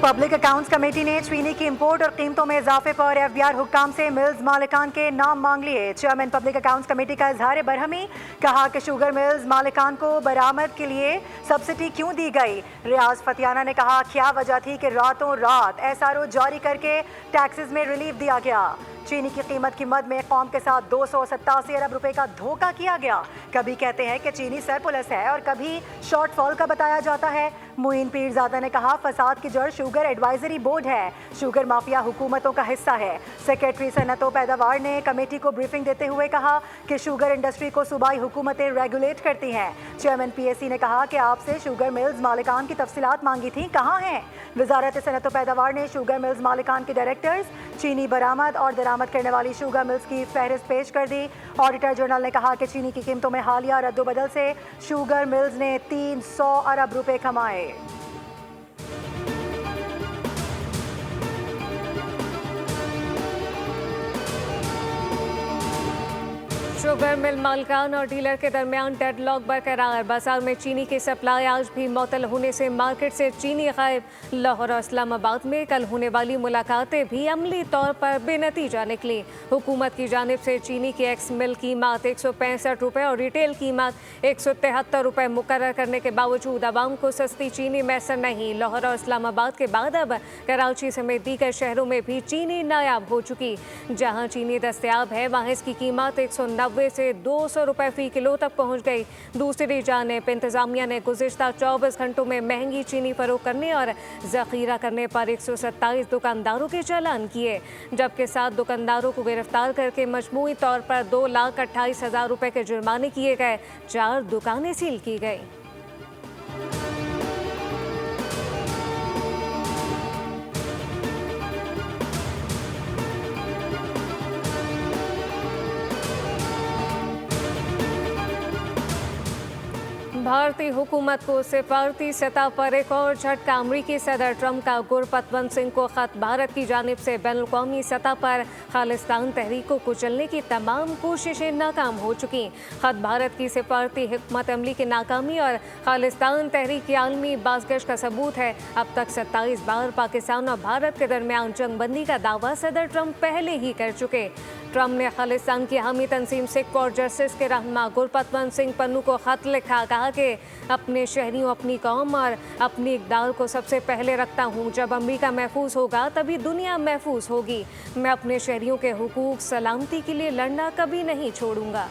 Public accounts committee ने चीनी की इंपोर्ट और कीमतों में इजाफे पर एफबीआर हुक्काम से मिल्स मालिकान के नाम मांग लिए। चेयरमैन पब्लिक अकाउंट्स कमेटी का इजहार बरहमी, कहा कि शुगर मिल्स मालिकान को बरामद के लिए सब्सिडी क्यों दी गई। रियाज फतियाना ने कहा क्या वजह थी कि रातों रात एसआरओ जारी करके टैक्सेस में रिलीफ दिया गया। चीनी की कीमत की मद में कौम के साथ 287 अरब रुपए का धोखा किया गया। कभी कहते हैं कि चीनी सरप्लस है और कभी शॉर्टफॉल का बताया जाता है। मुइन पीरजादा ने कहा फसाद की जड़ शुगर एडवाइजरी बोर्ड है, शुगर माफिया हुकूमतों का हिस्सा है। सेक्रेटरी सनअत पैदावार ने कमेटी को ब्रीफिंग देते हुए कहा कि शुगर इंडस्ट्री को सूबाई हुकूमतें रेगुलेट करती हैं। चेयरमैन पीएससी ने कहा कि आपसे शुगर मिल्स मालिकान की तफसीलात मांगी थी, कहाँ हैं। वजारत सनअत पैदावार ने शुगर मिल्स मालिकान के डायरेक्टर्स, चीनी बरामद और दरामद करने वाली शुगर मिल्स की फहरिस्त पेश कर दी। ऑडिटर जनरल ने कहा कि चीनी की कीमतों में हालिया रद्दोबदल से शुगर मिल्स ने 300 अरब रुपए कमाए। शुगर मिल मालिकान और डीलर के दरमियान डेडलॉक बरकरार। बाजार में चीनी की सप्लाई आज भी मुअत्तल होने से मार्केट से चीनी गायब। लाहौर और इस्लामाबाद में कल होने वाली मुलाकातें भी अमली तौर पर बेनतीजा निकली। हुकूमत की जानिब से चीनी की एक्स मिल कीमत 165 रुपये और रिटेल कीमत 173 रुपये मुकर्रर करने के बावजूद आवाम को सस्ती चीनी मैसर नहीं। लाहौर और इस्लामाबाद के बाद अब कराची समेत दीगर शहरों में भी चीनी नायाब हो चुकी। जहाँ चीनी दस्तयाब है वहाँ इसकी कीमत 190 से 200 रुपए फी किलो तक पहुंच गई। दूसरी जानिब इंतजामिया ने गुज़िश्ता 24 घंटों में महंगी चीनी फरोख्त करने और जखीरा करने पर 127 दुकानदारों के चालान किए, जबकि 7 दुकानदारों को गिरफ्तार करके मजमूई तौर पर 2,28,000 रुपए के जुर्माने किए गए। 4 दुकानें सील की गई। भारतीय हुकूमत को सिफारती सतह पर एक और झटका। अमरीकी सदर ट्रंप का गुरपतवंत सिंह को खत। भारत की जानिब से बैनुल-अक़वामी सतह पर खालिस्तान तहरीक को कुचलने की तमाम कोशिशें नाकाम हो चुकी। खत भारत की सिफारती हिकमत अमली की नाकामी और खालिस्तान तहरीक की आलमी बाज़गश का सबूत है। अब तक 27 बार पाकिस्तान और भारत के दरमियान जंगबंदी का दावा सदर ट्रंप पहले ही कर चुके। ट्रंप ने खालिस्तान की हामी तंजीम सिख फॉर जस्टिस के रहनुमा गुरपतवंत सिंह पन्नू को खत लिखा। कहा कि अपने शहरियों, अपनी कौम और अपनी इक़दार को सबसे पहले रखता हूँ। जब अमेरिका महफूज होगा तभी दुनिया महफूज होगी। मैं अपने शहरियों के हुकूक सलामती के लिए लड़ना कभी नहीं छोड़ूंगा।